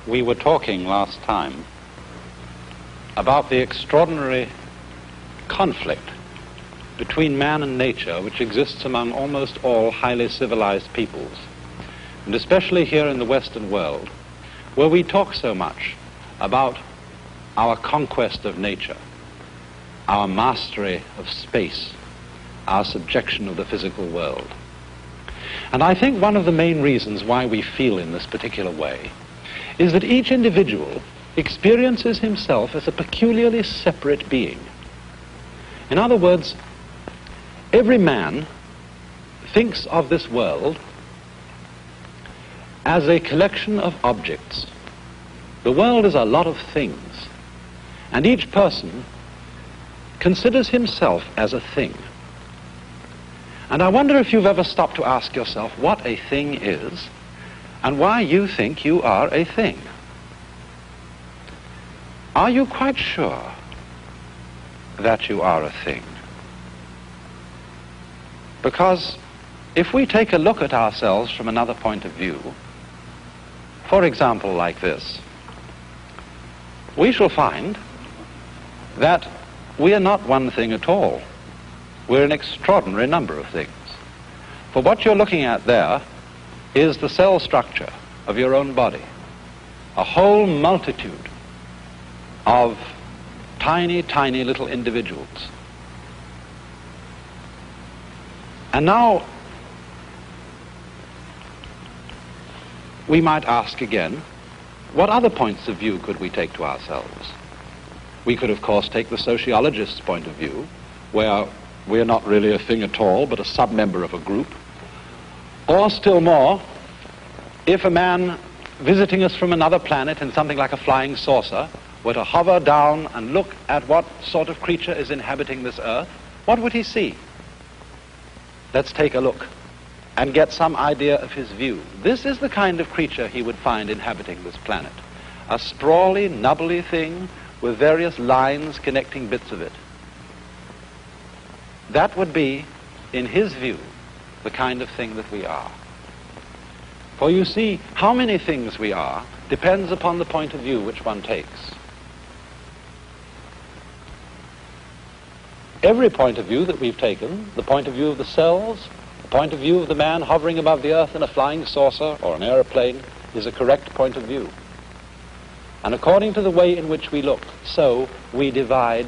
We were talking last time about the extraordinary conflict between man and nature which exists among almost all highly civilized peoples, and especially here in the Western world, where we talk so much about our conquest of nature, our mastery of space, our subjection of the physical world. And I think one of the main reasons why we feel in this particular way is that each individual experiences himself as a peculiarly separate being. In other words, every man thinks of this world as a collection of objects. The world is a lot of things, and each person considers himself as a thing. And I wonder if you've ever stopped to ask yourself what a thing is and why you think you are a thing. Are you quite sure that you are a thing? Because if we take a look at ourselves from another point of view, for example like this, we shall find that we are not one thing at all. We're an extraordinary number of things. For what you're looking at there is the cell structure of your own body, a whole multitude of tiny, tiny little individuals. And now, we might ask again, what other points of view could we take to ourselves? We could, of course, take the sociologist's point of view, where we're not really a thing at all, but a sub-member of a group. Or still more, if a man visiting us from another planet in something like a flying saucer were to hover down and look at what sort of creature is inhabiting this earth, what would he see? Let's take a look and get some idea of his view. This is the kind of creature he would find inhabiting this planet. A sprawly, nubbly thing with various lines connecting bits of it. That would be, in his view, the kind of thing that we are. For you see, how many things we are depends upon the point of view which one takes. Every point of view that we've taken, the point of view of the cells, the point of view of the man hovering above the earth in a flying saucer or an aeroplane, is a correct point of view. And according to the way in which we look, so we divide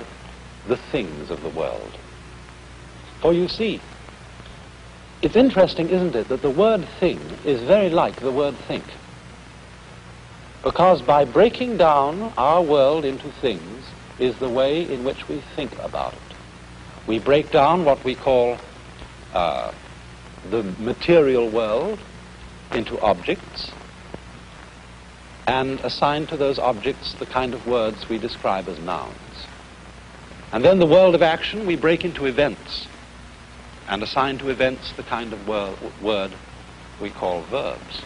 the things of the world. For you see, it's interesting, isn't it, that the word thing is very like the word think. Because by breaking down our world into things is the way in which we think about it. We break down what we call the material world into objects and assign to those objects the kind of words we describe as nouns. And then the world of action we break into events and assign to events the kind of word we call verbs.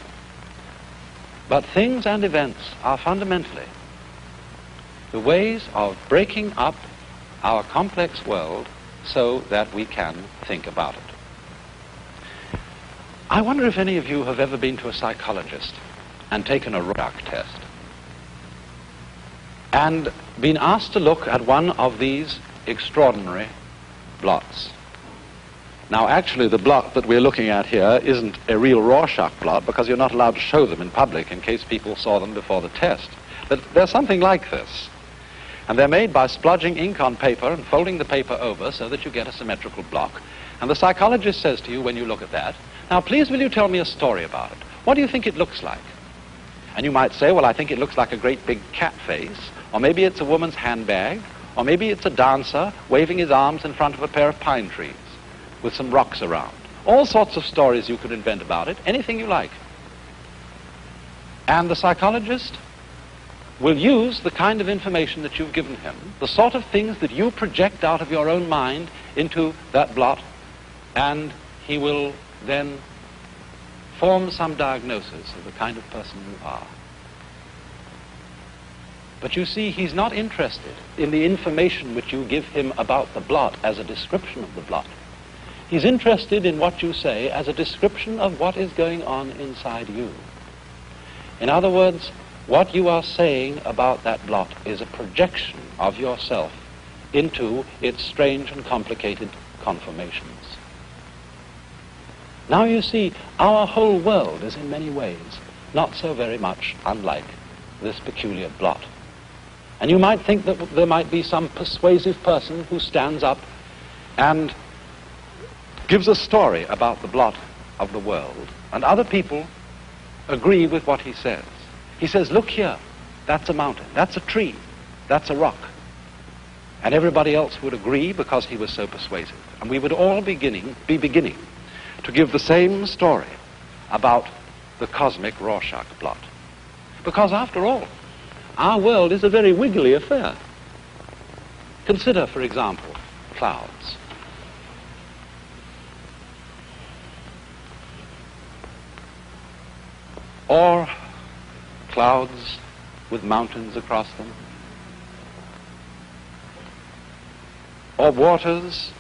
But things and events are fundamentally the ways of breaking up our complex world so that we can think about it. I wonder if any of you have ever been to a psychologist and taken a Rorschach test and been asked to look at one of these extraordinary blots. Now, actually, the blot that we're looking at here isn't a real Rorschach blot because you're not allowed to show them in public in case people saw them before the test. But they're something like this. And they're made by splodging ink on paper and folding the paper over so that you get a symmetrical block. And the psychologist says to you when you look at that, now please will you tell me a story about it? What do you think it looks like? And you might say, well, I think it looks like a great big cat face, or maybe it's a woman's handbag, or maybe it's a dancer waving his arms in front of a pair of pine trees with some rocks around. All sorts of stories you could invent about it, anything you like. And the psychologist will use the kind of information that you've given him, the sort of things that you project out of your own mind into that blot, and he will then form some diagnosis of the kind of person you are. But you see, he's not interested in the information which you give him about the blot as a description of the blot. He's interested in what you say as a description of what is going on inside you. In other words, what you are saying about that blot is a projection of yourself into its strange and complicated conformations. Now you see, our whole world is in many ways not so very much unlike this peculiar blot. And you might think that there might be some persuasive person who stands up and gives a story about the blot of the world, and other people agree with what he says. He says, look here, that's a mountain, that's a tree, that's a rock. And everybody else would agree because he was so persuasive. And we would all be beginning to give the same story about the cosmic Rorschach blot. Because after all, our world is a very wiggly affair. Consider, for example, clouds. Or clouds with mountains across them. Or waters.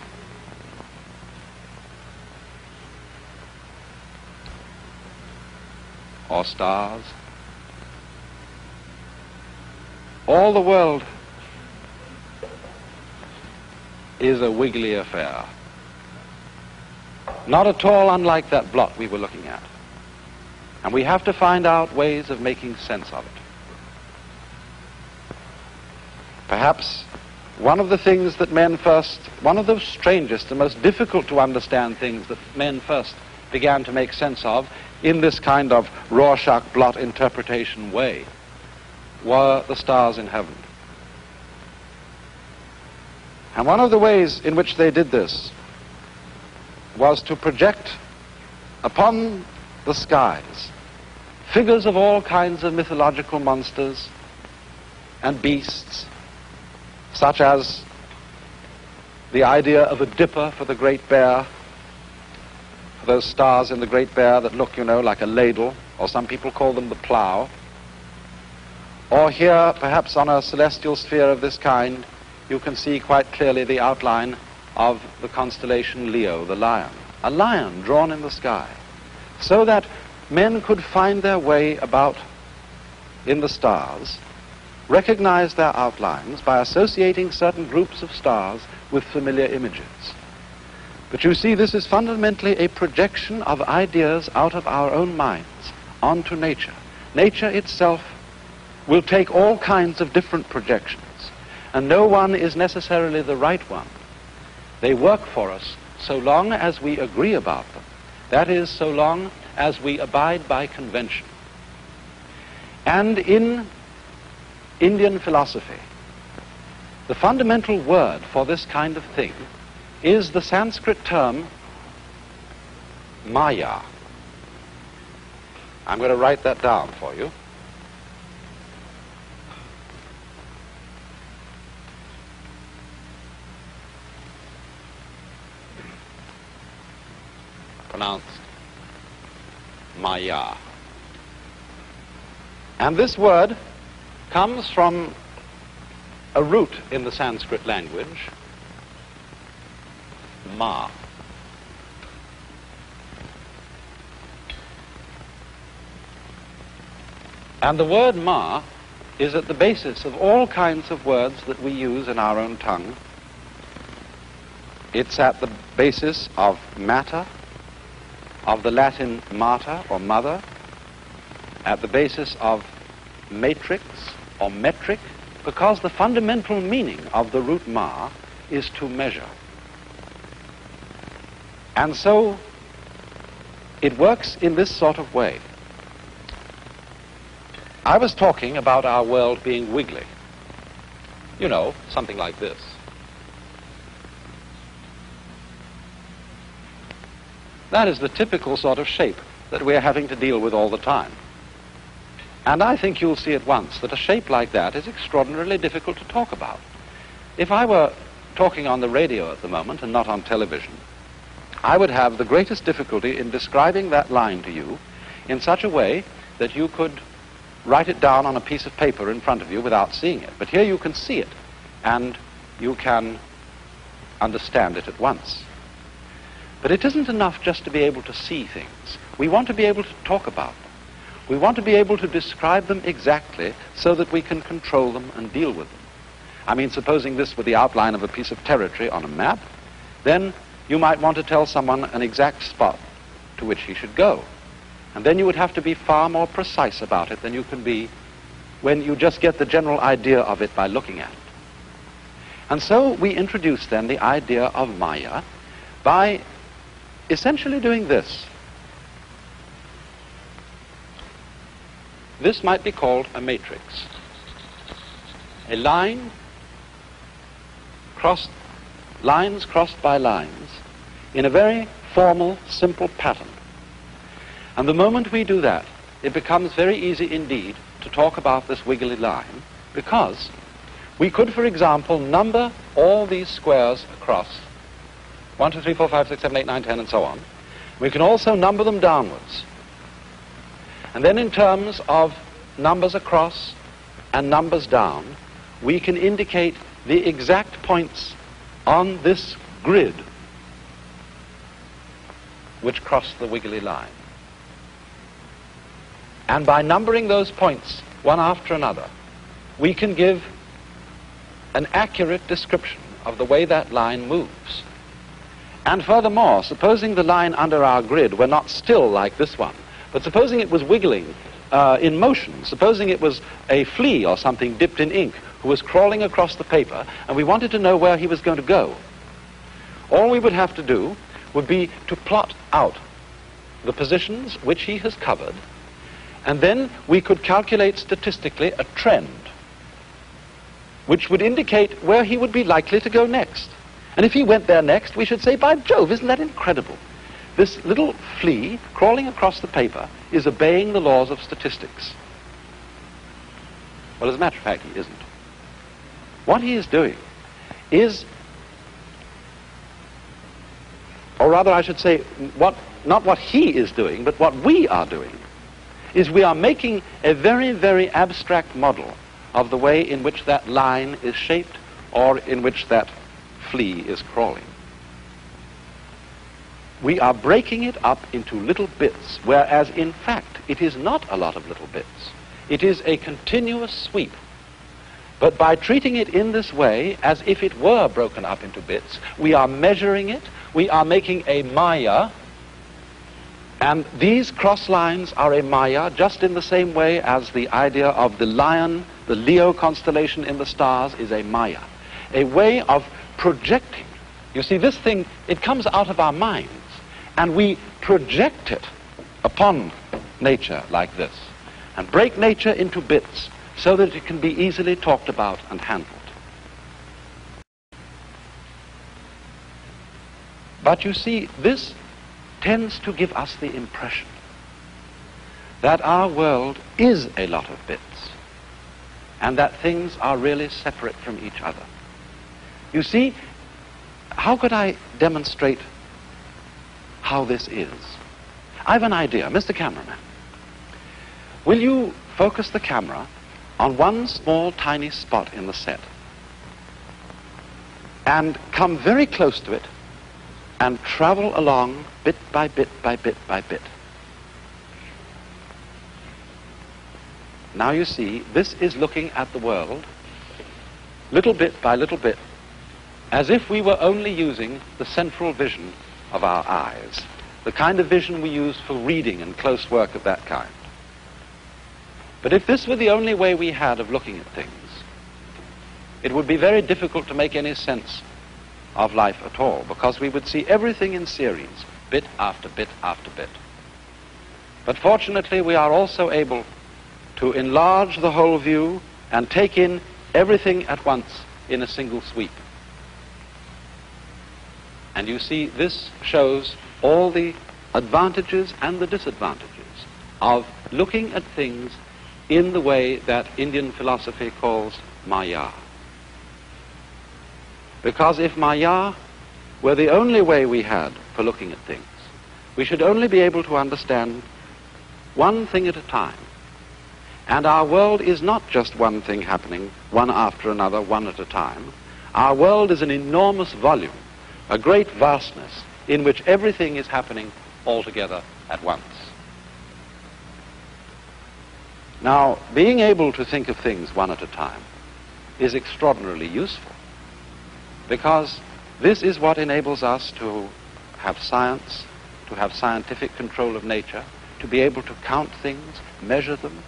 Or stars. All the world is a wiggly affair. Not at all unlike that blot we were looking at. And we have to find out ways of making sense of it. Perhaps one of the things that one of the strangest and most difficult to understand things that men first began to make sense of in this kind of Rorschach blot interpretation way were the stars in heaven. And one of the ways in which they did this was to project upon the skies figures of all kinds of mythological monsters and beasts, such as the idea of a dipper for the Great Bear, for those stars in the Great Bear that look, you know, like a ladle, or some people call them the plow. Or here, perhaps on a celestial sphere of this kind, you can see quite clearly the outline of the constellation Leo, the lion. A lion drawn in the sky, so that men could find their way about in the stars, recognize their outlines by associating certain groups of stars with familiar images. But you see, this is fundamentally a projection of ideas out of our own minds onto nature. Nature itself will take all kinds of different projections, and no one is necessarily the right one. They work for us so long as we agree about them. That is, so long as we abide by convention. And in Indian philosophy, the fundamental word for this kind of thing is the Sanskrit term Maya. I'm going to write that down for you. Pronounced Maya. And this word comes from a root in the Sanskrit language, Ma. And the word Ma is at the basis of all kinds of words that we use in our own tongue. It's at the basis of matter, of the Latin mater or mother, at the basis of matrix or metric, because the fundamental meaning of the root ma is to measure. And so it works in this sort of way. I was talking about our world being wiggly. You know, something like this. That is the typical sort of shape that we're having to deal with all the time. And I think you'll see at once that a shape like that is extraordinarily difficult to talk about. If I were talking on the radio at the moment and not on television, I would have the greatest difficulty in describing that line to you in such a way that you could write it down on a piece of paper in front of you without seeing it. But here you can see it, and you can understand it at once. But it isn't enough just to be able to see things. We want to be able to talk about them. we want to be able to describe them exactly so that we can control them and deal with them. I mean, supposing this were the outline of a piece of territory on a map, then you might want to tell someone an exact spot to which he should go. And then you would have to be far more precise about it than you can be when you just get the general idea of it by looking at it. And so we introduce then the idea of Maya by essentially doing this. This might be called a matrix. A line crossed, lines crossed by lines in a very formal, simple pattern. And the moment we do that, it becomes very easy indeed to talk about this wiggly line, because we could, for example, number all these squares across 1, 2, 3, 4, 5, 6, 7, 8, 9, 10, and so on. We can also number them downwards. And then in terms of numbers across and numbers down, we can indicate the exact points on this grid which cross the wiggly line. And by numbering those points one after another, we can give an accurate description of the way that line moves. And furthermore, supposing the line under our grid were not still like this one, but supposing it was wiggling in motion, supposing it was a flea or something dipped in ink who was crawling across the paper, and we wanted to know where he was going to go, all we would have to do would be to plot out the positions which he has covered, and then we could calculate statistically a trend which would indicate where he would be likely to go next. And if he went there next, we should say, by Jove, isn't that incredible? This little flea crawling across the paper is obeying the laws of statistics. Well, as a matter of fact, he isn't. What he is doing is, or rather I should say, not what he is doing, but what we are doing, is we are making a very, very abstract model of the way in which that line is shaped or in which that flea is crawling. We are breaking it up into little bits, whereas in fact it is not a lot of little bits. It is a continuous sweep. But by treating it in this way, as if it were broken up into bits, we are measuring it, we are making a Maya, and these cross lines are a Maya just in the same way as the idea of the lion, the Leo constellation in the stars is a Maya, a way of projecting. You see, this thing, it comes out of our minds, and we project it upon nature like this, and break nature into bits so that it can be easily talked about and handled. But you see, this tends to give us the impression that our world is a lot of bits, and that things are really separate from each other. You see, how could I demonstrate how this is? I have an idea. Mr. Cameraman, will you focus the camera on one small, tiny spot in the set and come very close to it and travel along bit by bit by bit by bit. Now you see, this is looking at the world little bit by little bit, as if we were only using the central vision of our eyes, the kind of vision we use for reading and close work of that kind. But if this were the only way we had of looking at things, it would be very difficult to make any sense of life at all, because we would see everything in series, bit after bit after bit. But fortunately, we are also able to enlarge the whole view and take in everything at once in a single sweep. And you see, this shows all the advantages and the disadvantages of looking at things in the way that Indian philosophy calls Maya. Because if Maya were the only way we had for looking at things, we should only be able to understand one thing at a time. And our world is not just one thing happening, one after another, one at a time. Our world is an enormous volume, a great vastness, in which everything is happening all together at once. Now, being able to think of things one at a time is extraordinarily useful, because this is what enables us to have science, to have scientific control of nature, to be able to count things, measure them,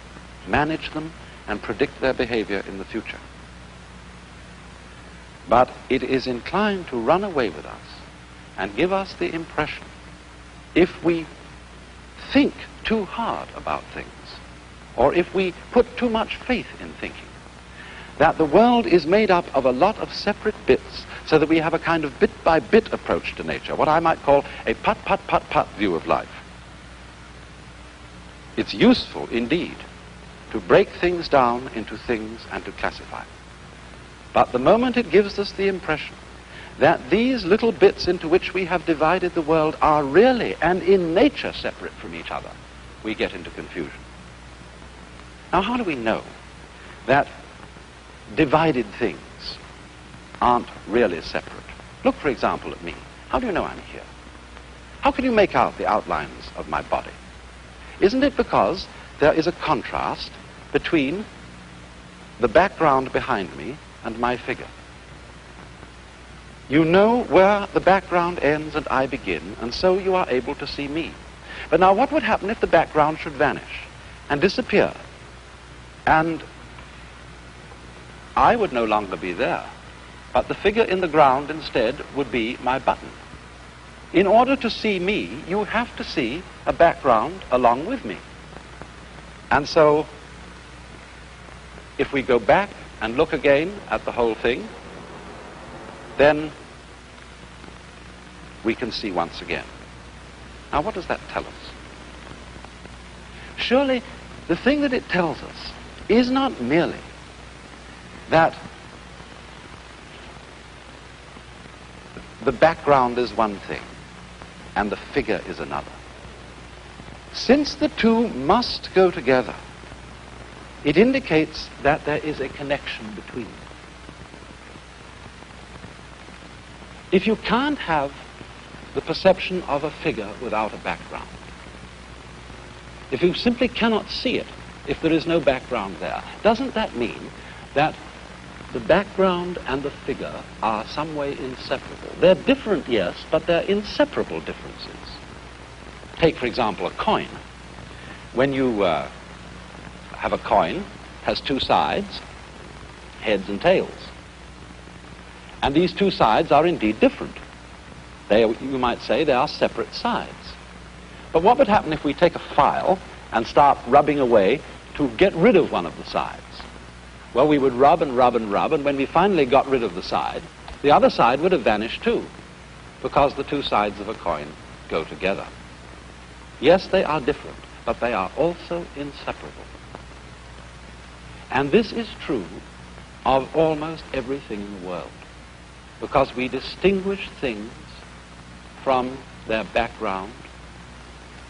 manage them, and predict their behavior in the future. But it is inclined to run away with us and give us the impression, if we think too hard about things, or if we put too much faith in thinking, that the world is made up of a lot of separate bits, so that we have a kind of bit-by-bit approach to nature, what I might call a put-put-put-put view of life. It's useful, indeed, to break things down into things and to classify them. But the moment it gives us the impression that these little bits into which we have divided the world are really and in nature separate from each other, we get into confusion. Now, how do we know that divided things aren't really separate? Look, for example, at me. How do you know I'm here? How can you make out the outlines of my body? Isn't it because there is a contrast between the background behind me and my figure? You know where the background ends and I begin, and so you are able to see me. But now, what would happen if the background should vanish and disappear, and I would no longer be there, but the figure in the ground instead would be my button? In order to see me, you have to see a background along with me. And so, if we go back and look again at the whole thing, then we can see once again. Now, what does that tell us? Surely, the thing that it tells us is not merely that the background is one thing and the figure is another. Since the two must go together, it indicates that there is a connection between them. If you can't have the perception of a figure without a background, if you simply cannot see it if there is no background there, doesn't that mean that the background and the figure are some way inseparable? They're different, yes, but they're inseparable differences. Take, for example, a coin. When you have a coin, it has two sides, heads and tails. And these two sides are indeed different. You might say they are separate sides. But what would happen if we take a file and start rubbing away to get rid of one of the sides? Well, we would rub and rub and rub, and when we finally got rid of the side, the other side would have vanished too, because the two sides of a coin go together. Yes, they are different, but they are also inseparable. And this is true of almost everything in the world, because we distinguish things from their background.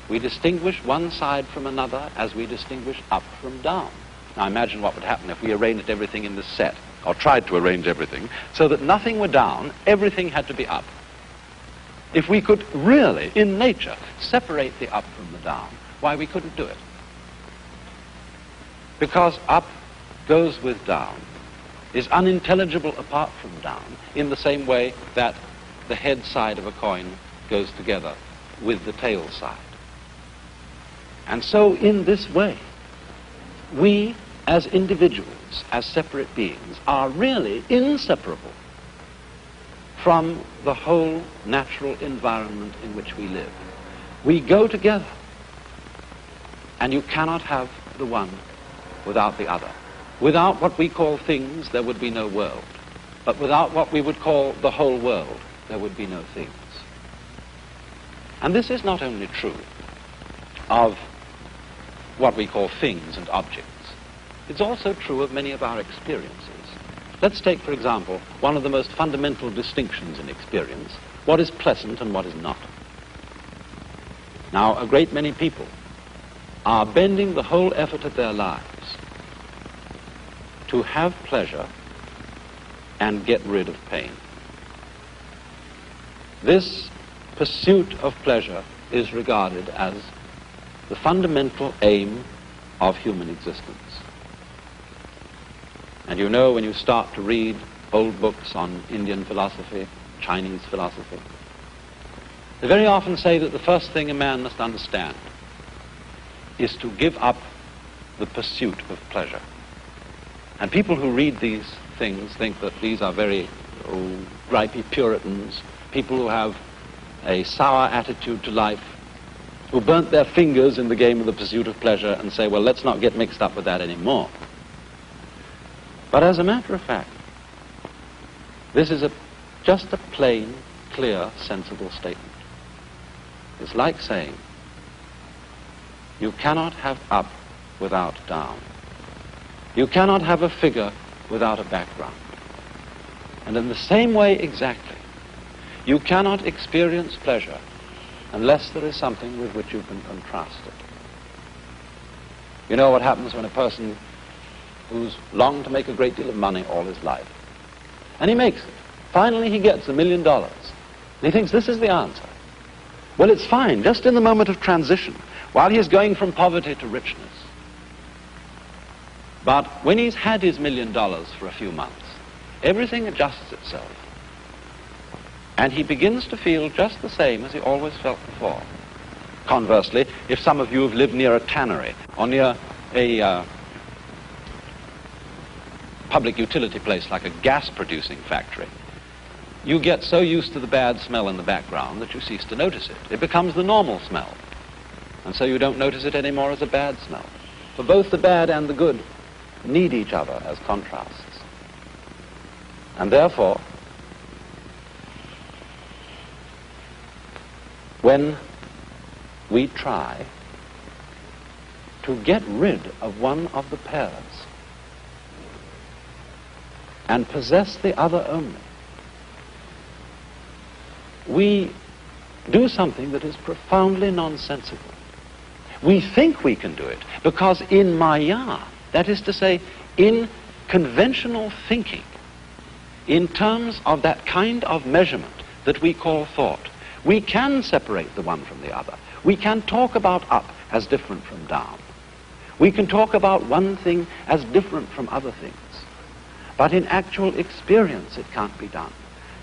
We distinguish one side from another as we distinguish up from down. Now imagine what would happen if we arranged everything in this set, or tried to arrange everything, so that nothing were down, everything had to be up. If we could really, in nature, separate the up from the down, why, we couldn't do it. Because up goes with down, is unintelligible apart from down, in the same way that the head side of a coin goes together with the tail side. And so, in this way, we as individuals, as separate beings, are really inseparable from the whole natural environment in which we live. We go together, and you cannot have the one without the other. Without what we call things, there would be no world. But without what we would call the whole world, there would be no things. And this is not only true of what we call things and objects. It's also true of many of our experiences. Let's take, for example, one of the most fundamental distinctions in experience, what is pleasant and what is not. Now, a great many people are bending the whole effort of their lives to have pleasure and get rid of pain. This pursuit of pleasure is regarded as the fundamental aim of human existence. And you know, when you start to read old books on Indian philosophy, Chinese philosophy, they very often say that the first thing a man must understand is to give up the pursuit of pleasure. And people who read these things think that these are very gripey Puritans, people who have a sour attitude to life, who burnt their fingers in the game of the pursuit of pleasure, and say, well, let's not get mixed up with that anymore. But as a matter of fact, this is just a plain, clear, sensible statement. It's like saying, you cannot have up without down. You cannot have a figure without a background. And in the same way exactly, you cannot experience pleasure unless there is something with which you can contrast it. You know what happens when a person who's longed to make a great deal of money all his life, and he makes it. Finally he gets $1 million. And he thinks this is the answer. Well, it's fine, just in the moment of transition, while he is going from poverty to richness. But when he's had his $1 million for a few months, everything adjusts itself. And he begins to feel just the same as he always felt before. Conversely, if some of you have lived near a tannery or near a public utility place like a gas-producing factory, you get so used to the bad smell in the background that you cease to notice it. It becomes the normal smell. And so you don't notice it anymore as a bad smell. For both the bad and the good need each other as contrasts. And therefore, when we try to get rid of one of the pairs and possess the other only, we do something that is profoundly nonsensical. We think we can do it because in Maya, that is to say, in conventional thinking, in terms of that kind of measurement that we call thought, we can separate the one from the other. We can talk about up as different from down. We can talk about one thing as different from other things. But in actual experience, it can't be done.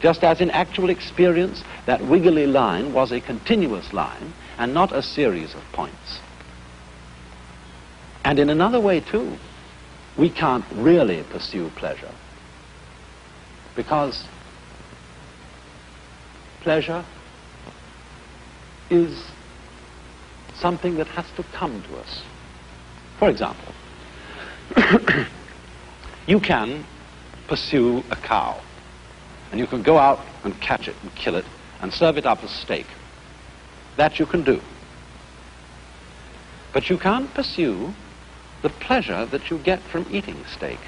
Just as in actual experience, that wiggly line was a continuous line and not a series of points. And in another way, too, we can't really pursue pleasure because pleasure is something that has to come to us. For example, you can pursue a cow, and you can go out and catch it and kill it and serve it up as steak. That you can do. But you can't pursue the pleasure that you get from eating steak.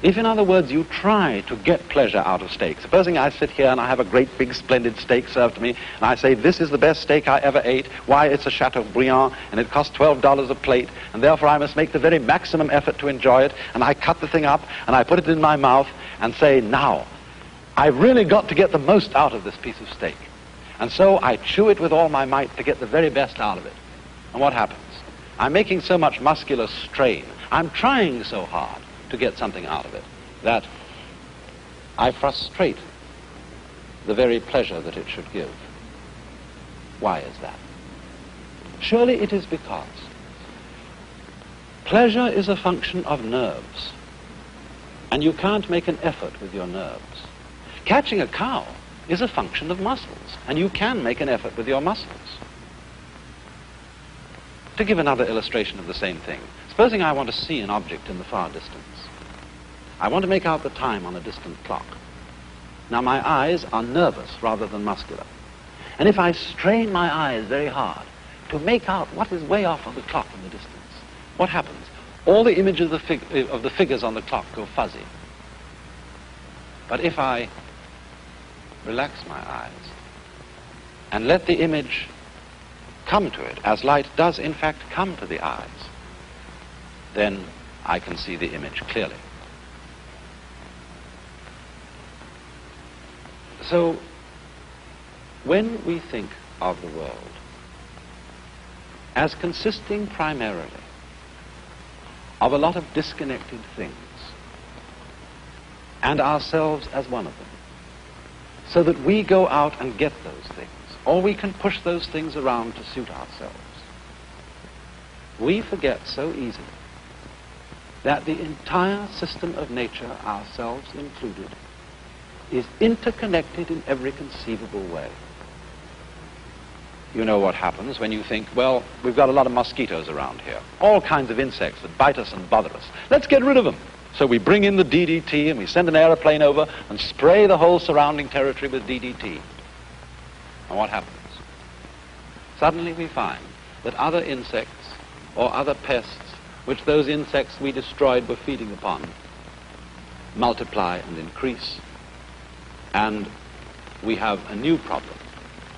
If, in other words, you try to get pleasure out of steak, supposing I sit here and I have a great big splendid steak served to me, and I say, this is the best steak I ever ate, why, it's a Chateaubriand, and it costs $12 a plate, and therefore I must make the very maximum effort to enjoy it, and I cut the thing up, and I put it in my mouth, and say, now, I've really got to get the most out of this piece of steak. And so I chew it with all my might to get the very best out of it. And what happens? I'm making so much muscular strain, I'm trying so hard to get something out of it, that I frustrate the very pleasure that it should give. Why is that? Surely it is because pleasure is a function of nerves, and you can't make an effort with your nerves. Catching a cow is a function of muscles, and you can make an effort with your muscles. To give another illustration of the same thing, supposing I want to see an object in the far distance. I want to make out the time on a distant clock. Now my eyes are nervous rather than muscular. And if I strain my eyes very hard to make out what is way off on the clock in the distance, what happens? All the images of the figures on the clock go fuzzy. But if I relax my eyes and let the image come to it, as light does in fact come to the eyes, then I can see the image clearly. So, when we think of the world, as consisting primarily of a lot of disconnected things, and ourselves as one of them, so that we go out and get those things, or we can push those things around to suit ourselves. We forget so easily that the entire system of nature, ourselves included, is interconnected in every conceivable way. You know what happens when you think, well, we've got a lot of mosquitoes around here, all kinds of insects that bite us and bother us. Let's get rid of them. So we bring in the DDT and we send an aeroplane over and spray the whole surrounding territory with DDT. And what happens? Suddenly we find that other insects or other pests which those insects we destroyed were feeding upon multiply and increase, and we have a new problem.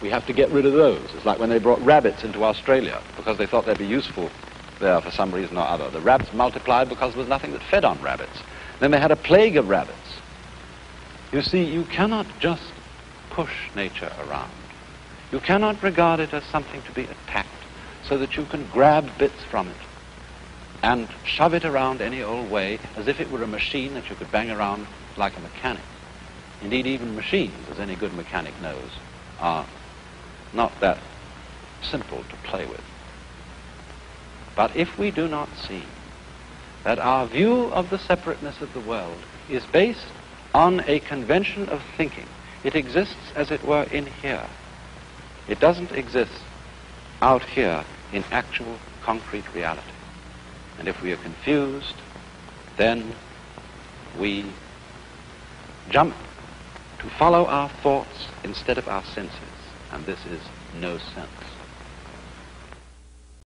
We have to get rid of those. It's like when they brought rabbits into Australia because they thought they'd be useful there for some reason or other. The rabbits multiplied because there was nothing that fed on rabbits. Then they had a plague of rabbits. You see, you cannot just push nature around. You cannot regard it as something to be attacked so that you can grab bits from it and shove it around any old way as if it were a machine that you could bang around like a mechanic. Indeed, even machines, as any good mechanic knows, are not that simple to play with. But if we do not see that our view of the separateness of the world is based on a convention of thinking, it exists, as it were, in here. It doesn't exist out here in actual concrete reality. And if we are confused, then we jump to follow our thoughts instead of our senses, and this is no sense.